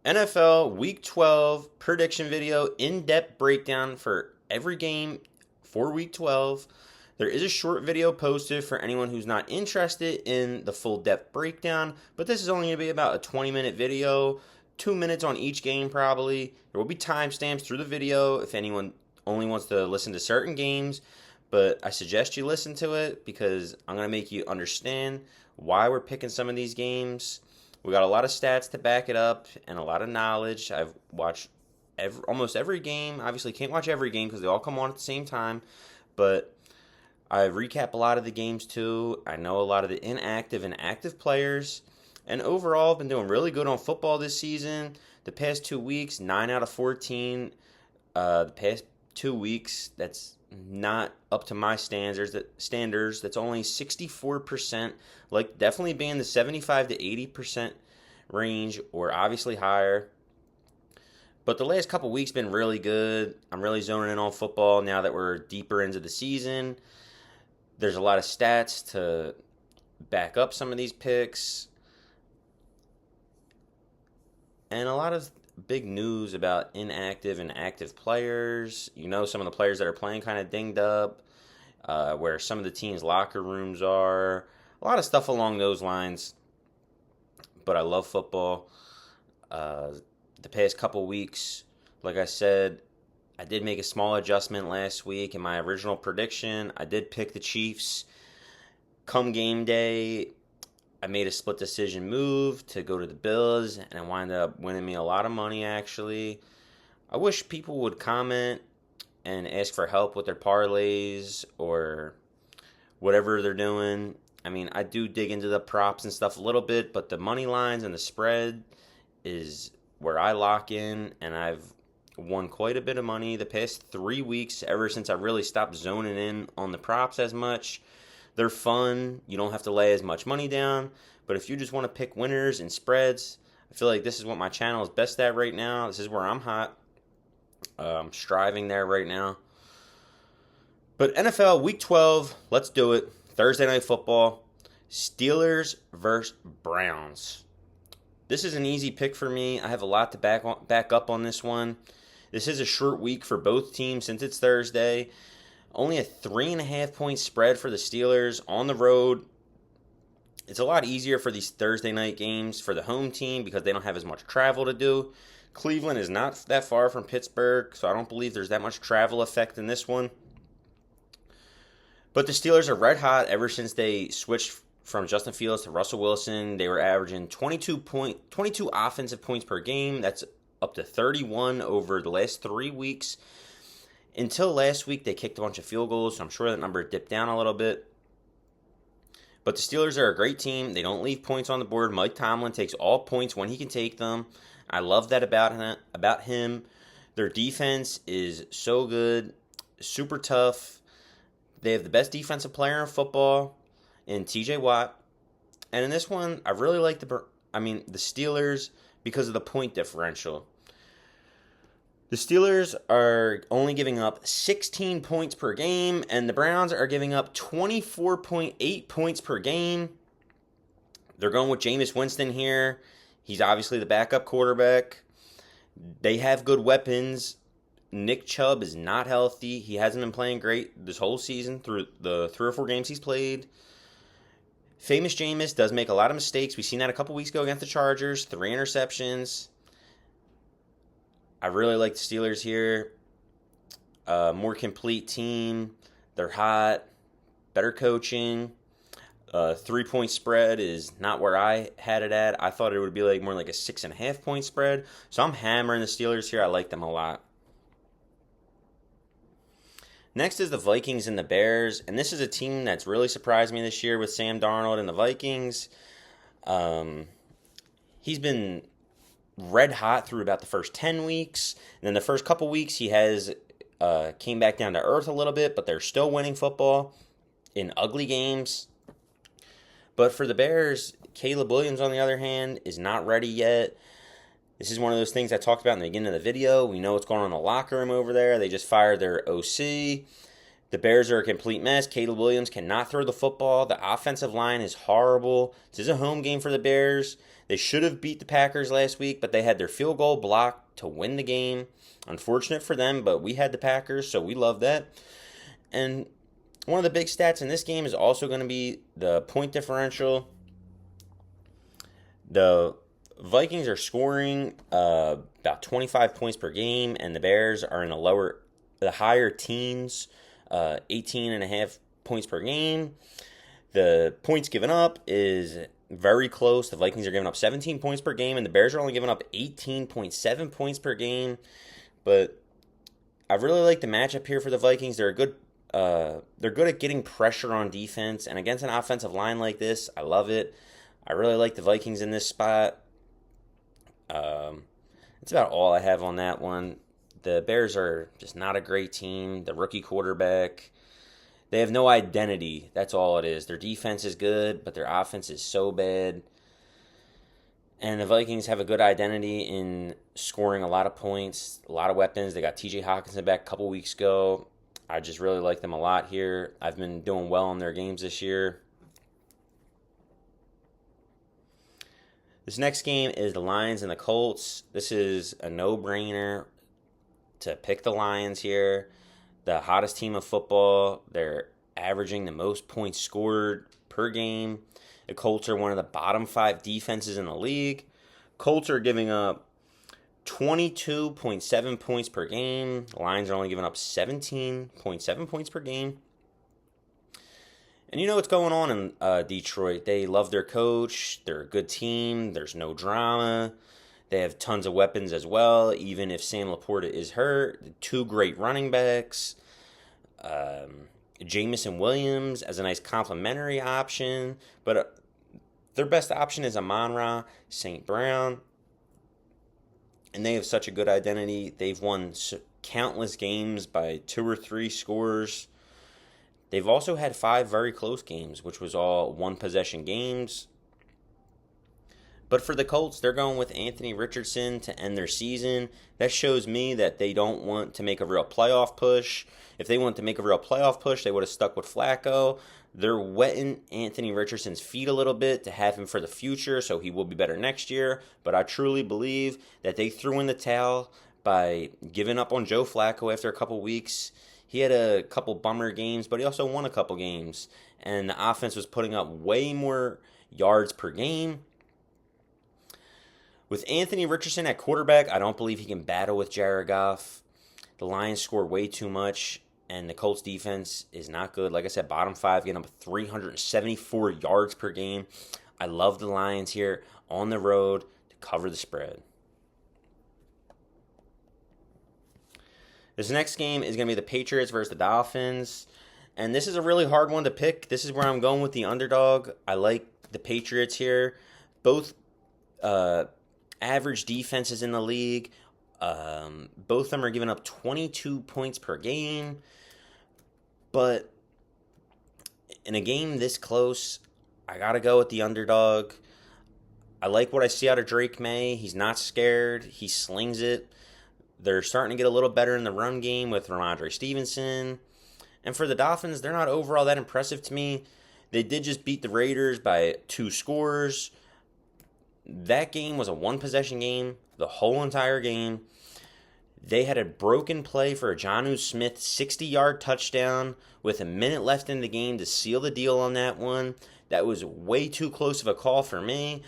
NFL Week 12 prediction video, in-depth breakdown for every game for Week 12. There is a short video posted for anyone who's not interested in the full depth breakdown, but this is only going to be about a 20-minute video, 2 minutes on each game probably. There will be timestamps through the video if anyone only wants to listen to certain games, but I suggest you listen to it because I'm going to make you understand why we're picking some of these games. We got a lot of stats to back it up and a lot of knowledge. I've watched almost every game. Obviously, can't watch every game because they all come on at the same time, but I recap a lot of the games too. I know a lot of the inactive and active players. And overall, I've been doing really good on football this season. The past 2 weeks, 9 out of 14. The past 2 weeks, that's not up to my standards. That's only 64%. Like, definitely being the 75 to 80% range, or obviously higher. But the last couple weeks been really good. I'm really zoning in on football now that we're deeper into the season. There's a lot of stats to back up some of these picks. And a lot of big news about inactive and active players. You know, some of the players that are playing kind of dinged up, where some of the teams' locker rooms are. A lot of stuff along those lines. But I love football. The past couple weeks, like I said, I did make a small adjustment last week in my original prediction. I did pick the Chiefs. Come game day, I made a split decision move to go to the Bills, and it wound up winning me a lot of money, actually. I wish people would comment and ask for help with their parlays or whatever they're doing. I mean, I do dig into the props and stuff a little bit, but the money lines and the spread is where I lock in, and I've won quite a bit of money the past 3 weeks ever since I really stopped zoning in on the props as much. They're fun. You don't have to lay as much money down. But if you just want to pick winners and spreads, I feel like this is what my channel is best at right now. This is where I'm hot. I'm striving there right now. But NFL Week 12, let's do it. Thursday Night Football. Steelers versus Browns. This is an easy pick for me. I have a lot to back up on this one. This is a short week for both teams since it's Thursday. Only a 3.5 point spread for the Steelers on the road. It's a lot easier for these Thursday night games for the home team because they don't have as much travel to do. Cleveland is not that far from Pittsburgh, so I don't believe there's that much travel effect in this one. But the Steelers are red hot ever since they switched from Justin Fields to Russell Wilson. They were averaging 22 offensive points per game. That's up to 31 over the last 3 weeks. Until last week, they kicked a bunch of field goals, so I'm sure that number dipped down a little bit. But the Steelers are a great team. They don't leave points on the board. Mike Tomlin takes all points when he can take them. I love that about him. Their defense is so good, super tough. They have the best defensive player in football in TJ Watt. And in this one, I really like the Steelers because of the point differential. The Steelers are only giving up 16 points per game, and the Browns are giving up 24.8 points per game. They're going with Jameis Winston here. He's obviously the backup quarterback. They have good weapons. Nick Chubb is not healthy. He hasn't been playing great this whole season through the 3 or 4 games he's played. Famous Jameis does make a lot of mistakes. We've seen that a couple weeks ago against the Chargers. 3 interceptions. I really like the Steelers here. More complete team. They're hot. Better coaching. 3-point spread is not where I had it at. I thought it would be more like a 6.5 point spread. So I'm hammering the Steelers here. I like them a lot. Next is the Vikings and the Bears. And this is a team that's really surprised me this year with Sam Darnold and the Vikings. He's been red hot through about the first 10 weeks. And then the first couple weeks he has came back down to earth a little bit, but they're still winning football in ugly games. But for the Bears, Caleb Williams, on the other hand, is not ready yet. This is one of those things I talked about in the beginning of the video. We know what's going on in the locker room over there. They just fired their OC. The Bears are a complete mess. Caleb Williams cannot throw the football. The offensive line is horrible. This is a home game for the Bears. They should have beat the Packers last week, but they had their field goal blocked to win the game. Unfortunate for them, but we had the Packers, so we love that. And one of the big stats in this game is also going to be the point differential. The Vikings are scoring about 25 points per game, and the Bears are in the higher teens, 18.5 points per game. The points given up is very close. The Vikings are giving up 17 points per game, and the Bears are only giving up 18.7 points per game. But I really like the matchup here for the Vikings. They're good at getting pressure on defense, and against an offensive line like this, I love it. I really like the Vikings in this spot. That's about all I have on that one. The Bears are just not a great team. The rookie quarterback, they have no identity. That's all it is. Their defense is good, but their offense is so bad. And the Vikings have a good identity in scoring a lot of points, a lot of weapons. They got TJ Hawkinson back a couple weeks ago. I just really like them a lot here. I've been doing well in their games this year. This next game is the Lions and the Colts. This is a no-brainer to pick the Lions here. The hottest team of football. They're averaging the most points scored per game. The Colts are one of the bottom 5 defenses in the league. Colts are giving up 22.7 points per game. The Lions are only giving up 17.7 points per game. And you know what's going on in Detroit. They love their coach. They're a good team. There's no drama. They have tons of weapons as well, even if Sam Laporta is hurt. 2 great running backs. Jamison Williams as a nice complimentary option. But their best option is Amon-Ra St. Brown. And they have such a good identity. They've won countless games by 2 or 3 scores. They've also had 5 very close games, which was all one-possession games. But for the Colts, they're going with Anthony Richardson to end their season. That shows me that they don't want to make a real playoff push. If they wanted to make a real playoff push, they would have stuck with Flacco. They're wetting Anthony Richardson's feet a little bit to have him for the future, so he will be better next year. But I truly believe that they threw in the towel by giving up on Joe Flacco after a couple weeks. He had a couple bummer games, but he also won a couple games. And the offense was putting up way more yards per game. With Anthony Richardson at quarterback, I don't believe he can battle with Jared Goff. The Lions score way too much, and the Colts defense is not good. Like I said, bottom 5, getting up 374 yards per game. I love the Lions here on the road to cover the spread. This next game is going to be the Patriots versus the Dolphins. And this is a really hard one to pick. This is where I'm going with the underdog. I like the Patriots here. Both average defenses in the league. Both of them are giving up 22 points per game. But in a game this close, I got to go with the underdog. I like what I see out of Drake May. He's not scared. He slings it. They're starting to get a little better in the run game with Ramondre Stevenson. And for the Dolphins, they're not overall that impressive to me. They did just beat the Raiders by 2 scores. That game was a one-possession game, the whole entire game. They had a broken play for a Jonnu Smith 60-yard touchdown with a minute left in the game to seal the deal on that one. That was way too close of a call for me.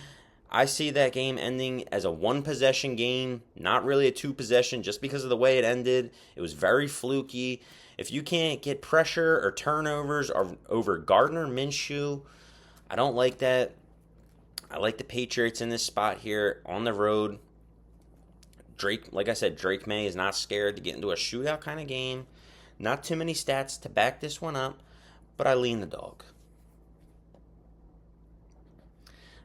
I see that game ending as a one-possession game, not really a 2-possession, just because of the way it ended. It was very fluky. If you can't get pressure or turnovers over Gardner Minshew, I don't like that. I like the Patriots in this spot here on the road. Like I said, Drake May is not scared to get into a shootout kind of game. Not too many stats to back this one up, but I lean the dog.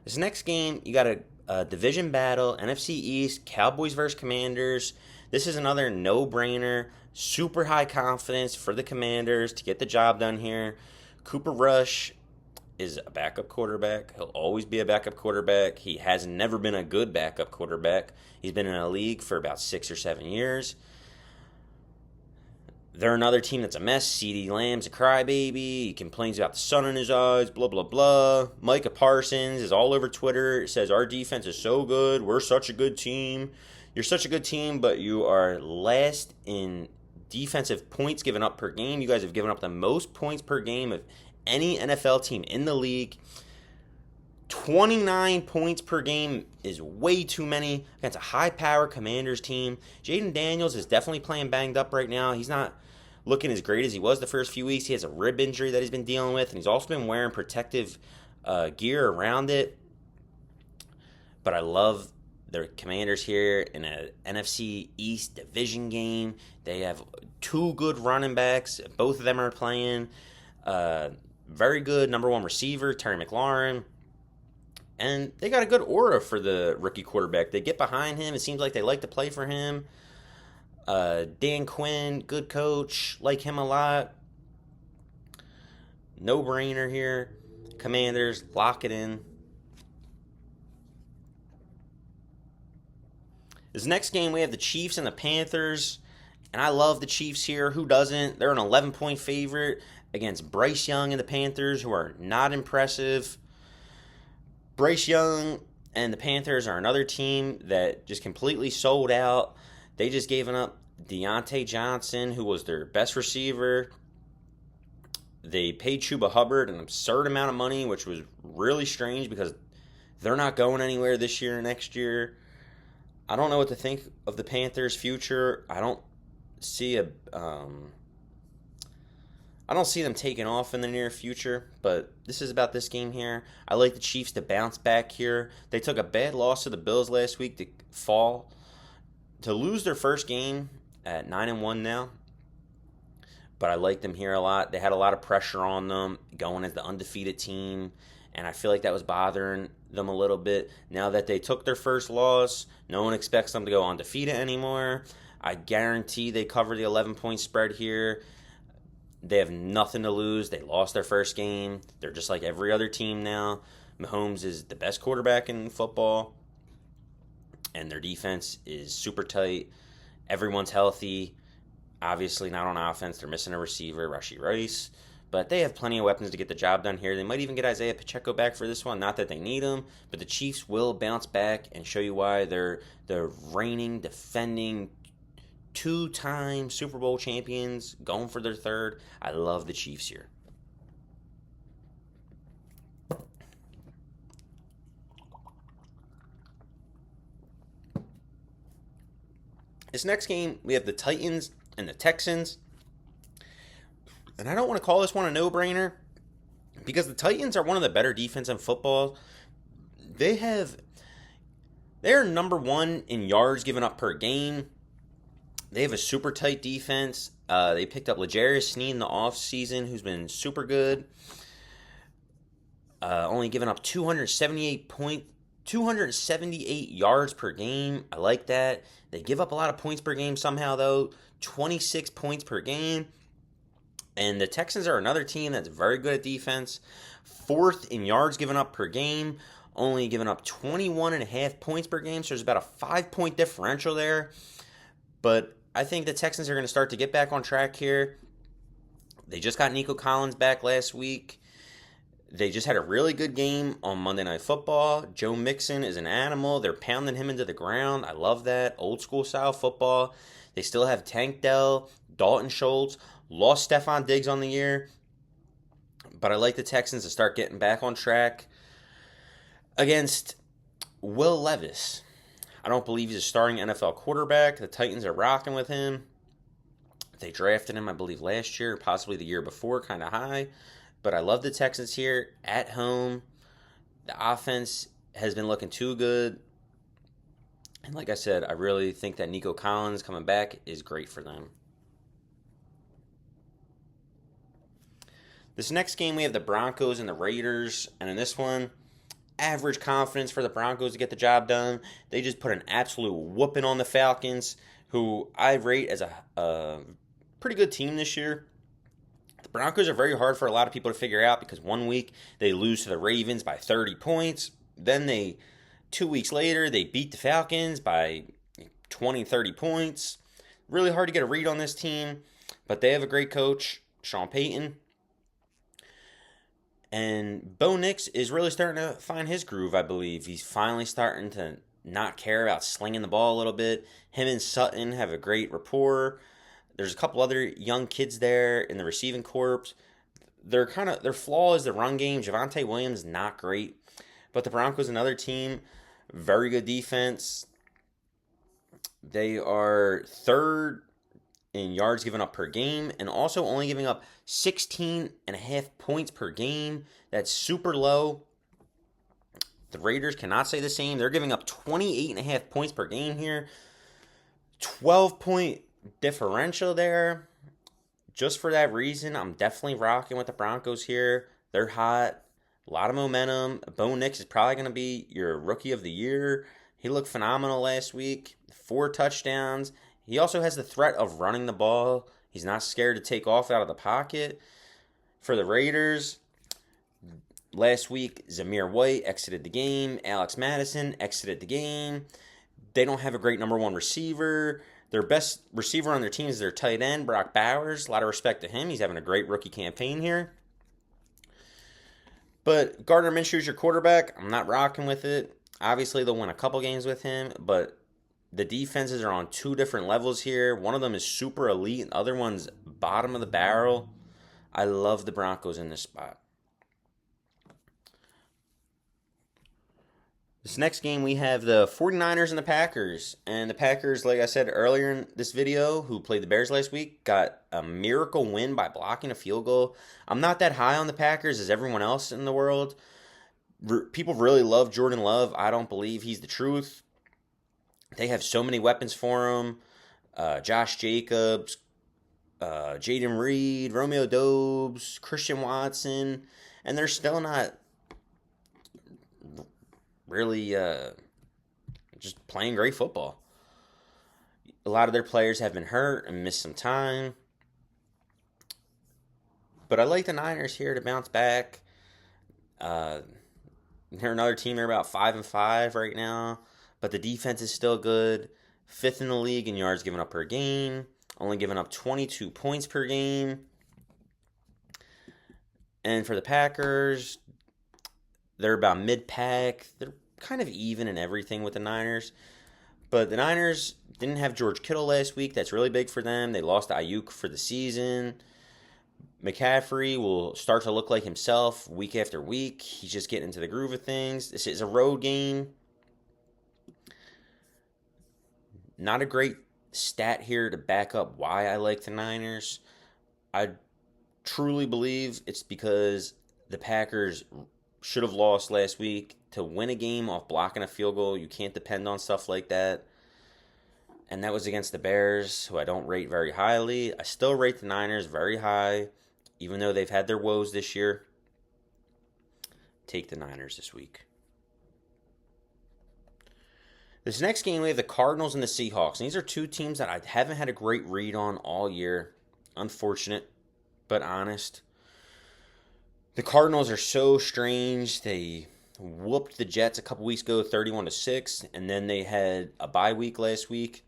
This next game, you got a division battle, NFC East, Cowboys versus Commanders. This is another no-brainer, super high confidence for the Commanders to get the job done here. Cooper Rush is a backup quarterback. He'll always be a backup quarterback. He has never been a good backup quarterback. He's been in a league for about 6 or 7 years. They're another team that's a mess. CeeDee Lamb's a crybaby. He complains about the sun in his eyes, blah, blah, blah. Micah Parsons is all over Twitter. It says, our defense is so good. We're such a good team. You're such a good team, but you are last in defensive points given up per game. You guys have given up the most points per game of any NFL team in the league. 29 points per game is way too many against a high-power Commanders team. Jaden Daniels is definitely playing banged up right now. He's not looking as great as he was the first few weeks. He has a rib injury that he's been dealing with, and he's also been wearing protective gear around it. But I love the Commanders here in an NFC East division game. They have two good running backs. Both of them are playing. Very good number one receiver, Terry McLaurin. And they got a good aura for the rookie quarterback. They get behind him. It seems like they like to play for him. Dan Quinn, good coach. Like him a lot. No-brainer here. Commanders, lock it in. This next game, we have the Chiefs and the Panthers. And I love the Chiefs here. Who doesn't? They're an 11-point favorite against Bryce Young and the Panthers, who are not impressive. Bryce Young and the Panthers are another team that just completely sold out. They just gave up Deontay Johnson, who was their best receiver. They paid Chuba Hubbard an absurd amount of money, which was really strange because they're not going anywhere this year or next year. I don't know what to think of the Panthers' future. I don't see them taking off in the near future, but this is about this game here. I like the Chiefs to bounce back here. They took a bad loss to the Bills last week to lose their first game at 9-1 now. But I like them here a lot. They had a lot of pressure on them going as the undefeated team, and I feel like that was bothering them a little bit. Now that they took their first loss, no one expects them to go undefeated anymore. I guarantee they cover the 11-point spread here. They have nothing to lose. They lost their first game. They're just like every other team now. Mahomes is the best quarterback in football, and their defense is super tight. Everyone's healthy. Obviously, not on offense. They're missing a receiver, Rashee Rice, but they have plenty of weapons to get the job done here. They might even get Isaiah Pacheco back for this one. Not that they need him, but the Chiefs will bounce back and show you why they're reigning, defending, two-time Super Bowl champions, going for their third. I love the Chiefs here. This next game, we have the Titans and the Texans. And I don't want to call this one a no-brainer because the Titans are one of the better defense in football. They're number one in yards given up per game. They have a super tight defense. They picked up L'Jarius Sneed in the offseason, who's been super good. Only giving up 278 yards per game. I like that. They give up a lot of points per game somehow, though. 26 points per game. And the Texans are another team that's very good at defense. Fourth in yards given up per game. Only giving up 21.5 points per game. So there's about a 5-point differential there. But I think the Texans are going to start to get back on track here. They just got Nico Collins back last week. They just had a really good game on Monday Night Football. Joe Mixon is an animal. They're pounding him into the ground. I love that. Old school style football. They still have Tank Dell, Dalton Schultz, lost Stephon Diggs on the year. But I like the Texans to start getting back on track against Will Levis. I don't believe he's a starting NFL quarterback. The Titans are rocking with him. They drafted him, I believe, last year, possibly the year before, kind of high. But I love the Texans here at home. The offense has been looking too good. And like I said, I really think that Nico Collins coming back is great for them. This next game, we have the Broncos and the Raiders. And in this one, average confidence for the Broncos to get the job done. They just put an absolute whooping on the Falcons, who I rate as a pretty good team this year. The Broncos are very hard for a lot of people to figure out because 1 week they lose to the Ravens by 30 points. Then 2 weeks later, they beat the Falcons by 20, 30 points. Really hard to get a read on this team. But they have a great coach, Sean Payton. And Bo Nix is really starting to find his groove, I believe. He's finally starting to not care about slinging the ball a little bit. Him and Sutton have a great rapport. There's a couple other young kids there in the receiving corps. Their flaw is the run game. Javonte Williams, not great. But the Broncos, another team, very good defense. They are third in yards given up per game, and also only giving up 16.5 points per game. That's super low. The Raiders cannot say the same. They're giving up 28.5 points per game here. 12-point differential there. Just for that reason, I'm definitely rocking with the Broncos here. They're hot. A lot of momentum. Bo Nix is probably going to be your rookie of the year. He looked phenomenal last week. 4 touchdowns. He also has the threat of running the ball. He's not scared to take off out of the pocket. For the Raiders, last week, Zamir White exited the game. Alex Madison exited the game. They don't have a great number one receiver. Their best receiver on their team is their tight end, Brock Bowers. A lot of respect to him. He's having a great rookie campaign here. But Gardner Minshew's your quarterback. I'm not rocking with it. Obviously, they'll win a couple games with him, but the defenses are on 2 different levels here. One of them is super elite, and the other one's bottom of the barrel. I love the Broncos in this spot. This next game, we have the 49ers and the Packers. And the Packers, like I said earlier in this video, who played the Bears last week, got a miracle win by blocking a field goal. I'm not that high on the Packers as everyone else in the world. People really love Jordan Love. I don't believe he's the truth. They have so many weapons for him. Josh Jacobs, Jaden Reed, Romeo Doubs, Christian Watson. And they're still not really just playing great football. A lot of their players have been hurt and missed some time. But I like the Niners here to bounce back. They're another team. They're about 5-5 right now. But the defense is still good. 5th in the league in yards given up per game. Only giving up 22 points per game. And for the Packers, they're about mid-pack. They're kind of even in everything with the Niners. But the Niners didn't have George Kittle last week. That's really big for them. They lost Ayuk for the season. McCaffrey will start to look like himself week after week. He's just getting into the groove of things. This is a road game. Not a great stat here to back up why I like the Niners. I truly believe it's because the Packers should have lost last week. To win a game off blocking a field goal, you can't depend on stuff like that. And that was against the Bears, who I don't rate very highly. I still rate the Niners very high, even though they've had their woes this year. Take the Niners this week. This next game, we have the Cardinals and the Seahawks. And these are 2 teams that I haven't had a great read on all year. Unfortunate, but honest. The Cardinals are so strange. They whooped the Jets a couple weeks ago, 31-6. And then they had a bye week last week.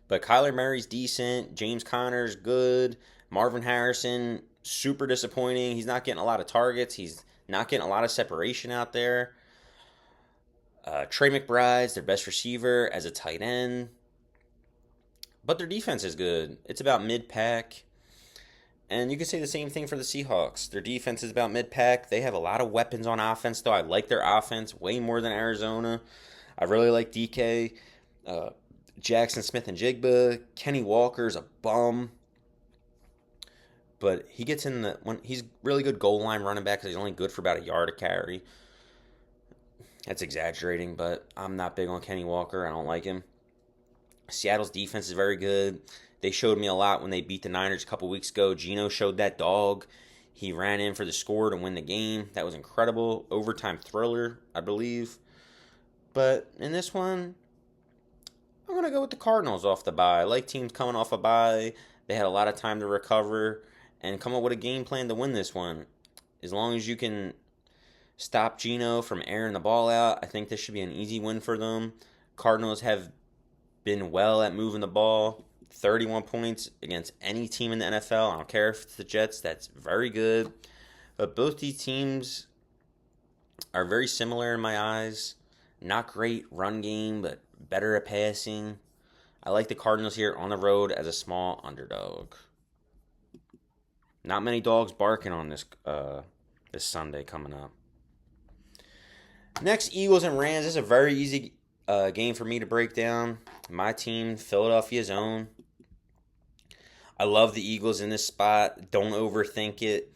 But Kyler Murray's decent. James Conner's good. Marvin Harrison, super disappointing. He's not getting a lot of targets. He's not getting a lot of separation out there. Trey McBride's their best receiver as a tight end. But their defense is good. It's about mid-pack. And you can say the same thing for the Seahawks. Their defense is about mid-pack. They have a lot of weapons on offense, though. I like their offense way more than Arizona. I really like DK, Jackson Smith and Jigba. Kenny Walker's a bum. But he gets in he's really good goal line running back because he's only good for about a yard a carry. That's exaggerating, but I'm not big on Kenny Walker. I don't like him. Seattle's defense is very good. They showed me a lot when they beat the Niners a couple weeks ago. Geno showed that dog. He ran in for the score to win the game. That was incredible. Overtime thriller, I believe. But in this one, I'm going to go with the Cardinals off the bye. I like teams coming off a bye. They had a lot of time to recover and come up with a game plan to win this one. As long as you can stop Geno from airing the ball out, I think this should be an easy win for them. Cardinals have been well at moving the ball. 31 points against any team in the NFL. I don't care if it's the Jets. That's very good. But both these teams are very similar in my eyes. Not great run game, but better at passing. I like the Cardinals here on the road as a small underdog. Not many dogs barking on this Sunday coming up. Next, Eagles and Rams. This is a very easy game for me to break down. My team, Philadelphia's own. I love the Eagles in this spot. Don't overthink it.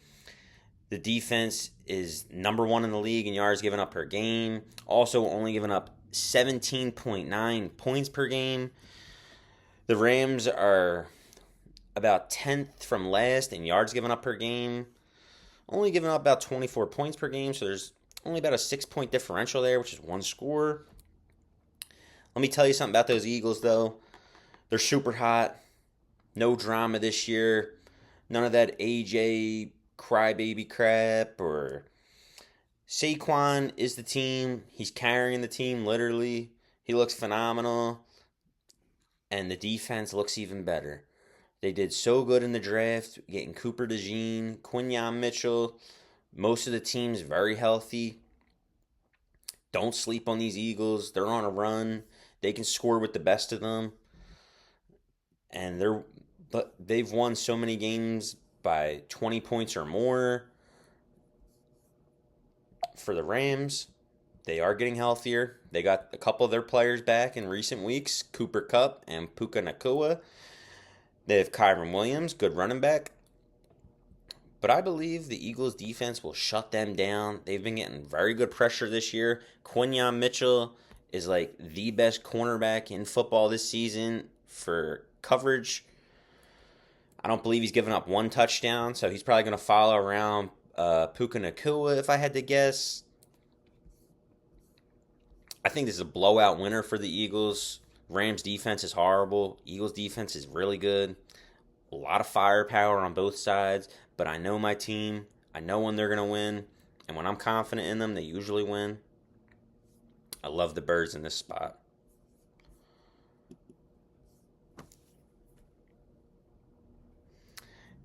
The defense is number 1 in the league in yards given up per game. Also only giving up 17.9 points per game. The Rams are about 10th from last in yards given up per game. Only giving up about 24 points per game, so there's only about a 6-point differential there, which is 1 score. Let me tell you something about those Eagles, though. They're super hot. No drama this year. None of that AJ crybaby crap. Or Saquon is the team. He's carrying the team, literally. He looks phenomenal. And the defense looks even better. They did so good in the draft, getting Cooper DeJean, Quinyon Mitchell. Most of the team's very healthy. Don't sleep on these Eagles. They're on a run. They can score with the best of them. And they've won so many games by 20 points or more. For the Rams, they are getting healthier. They got a couple of their players back in recent weeks, Cooper Kupp and Puka Nacua. They have Kyron Williams, good running back. But I believe the Eagles' defense will shut them down. They've been getting very good pressure this year. Quinyon Mitchell is like the best cornerback in football this season for coverage. I don't believe he's given up 1 touchdown, so he's probably going to follow around Puka Nacua if I had to guess. I think this is a blowout winner for the Eagles. Rams' defense is horrible. Eagles' defense is really good. A lot of firepower on both sides, but I know my team. I know when they're going to win, and when I'm confident in them, they usually win. I love the Birds in this spot.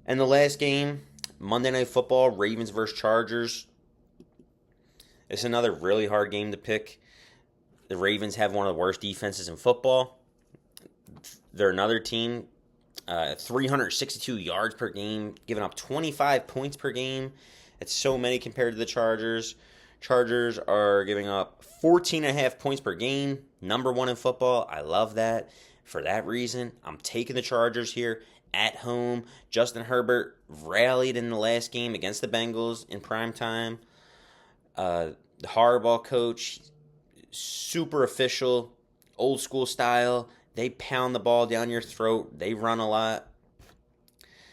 And the last game, Monday Night Football, Ravens versus Chargers. It's another really hard game to pick. The Ravens have one of the worst defenses in football. They're another team, 362 yards per game, giving up 25 points per game. It's so many compared to the Chargers. Chargers are giving up 14.5 points per game, number 1 in football. I love that. For that reason, I'm taking the Chargers here at home. Justin Herbert rallied in the last game against the Bengals in prime time. The Harbaugh coach, super official, old school style. They pound the ball down your throat. They run a lot.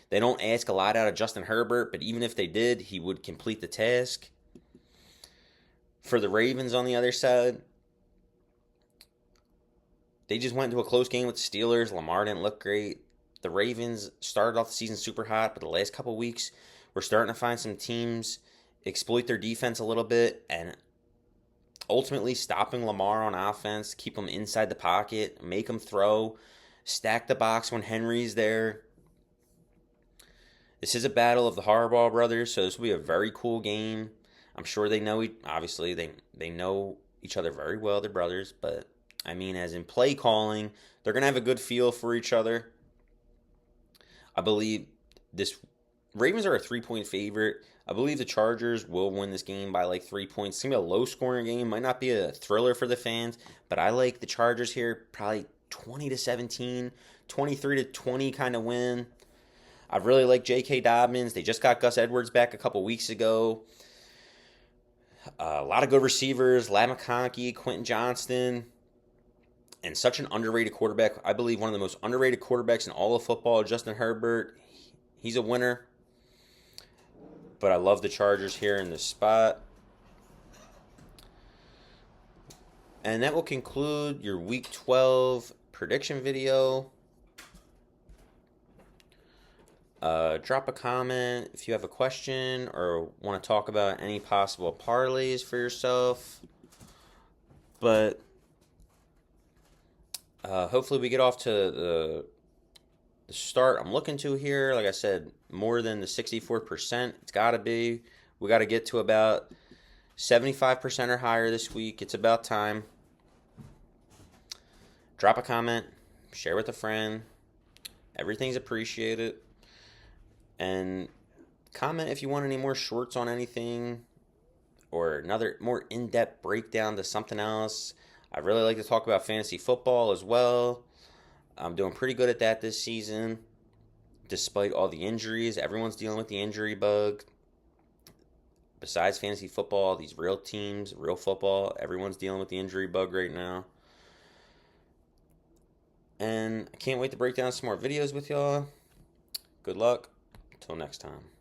They don't ask a lot out of Justin Herbert, but even if they did, he would complete the task. For the Ravens on the other side, they just went into a close game with the Steelers. Lamar didn't look great. The Ravens started off the season super hot, but the last couple weeks, we're starting to find some teams exploit their defense a little bit and ultimately stopping Lamar on offense, keep him inside the pocket, make him throw, stack the box when Henry's there. This is a battle of the Harbaugh brothers, so this will be a very cool game. I'm sure they know, obviously, they know each other very well, they're brothers, but, I mean, as in play calling, they're going to have a good feel for each other. I believe this Ravens are a 3-point favorite. I believe the Chargers will win this game by like 3 points. It's going to be a low-scoring game. Might not be a thriller for the fans, but I like the Chargers here. Probably 20-17, 23-20 kind of win. I really like J.K. Dobbins. They just got Gus Edwards back a couple weeks ago. A lot of good receivers. Ladd McConkey, Quentin Johnston, and such an underrated quarterback. I believe one of the most underrated quarterbacks in all of football, Justin Herbert. He's a winner. But I love the Chargers here in this spot. And that will conclude your Week 12 prediction video. Drop a comment if you have a question or want to talk about any possible parlays for yourself. But hopefully we get off to the the start I'm looking to here. Like I said, more than the 64%. It's got to be. We got to get to about 75% or higher this week. It's about time. Drop a comment. Share with a friend. Everything's appreciated. And comment if you want any more shorts on anything or another more in-depth breakdown to something else. I really like to talk about fantasy football as well. I'm doing pretty good at that this season, despite all the injuries. Everyone's dealing with the injury bug. Besides fantasy football, these real teams, real football, everyone's dealing with the injury bug right now. And I can't wait to break down some more videos with y'all. Good luck. Until next time.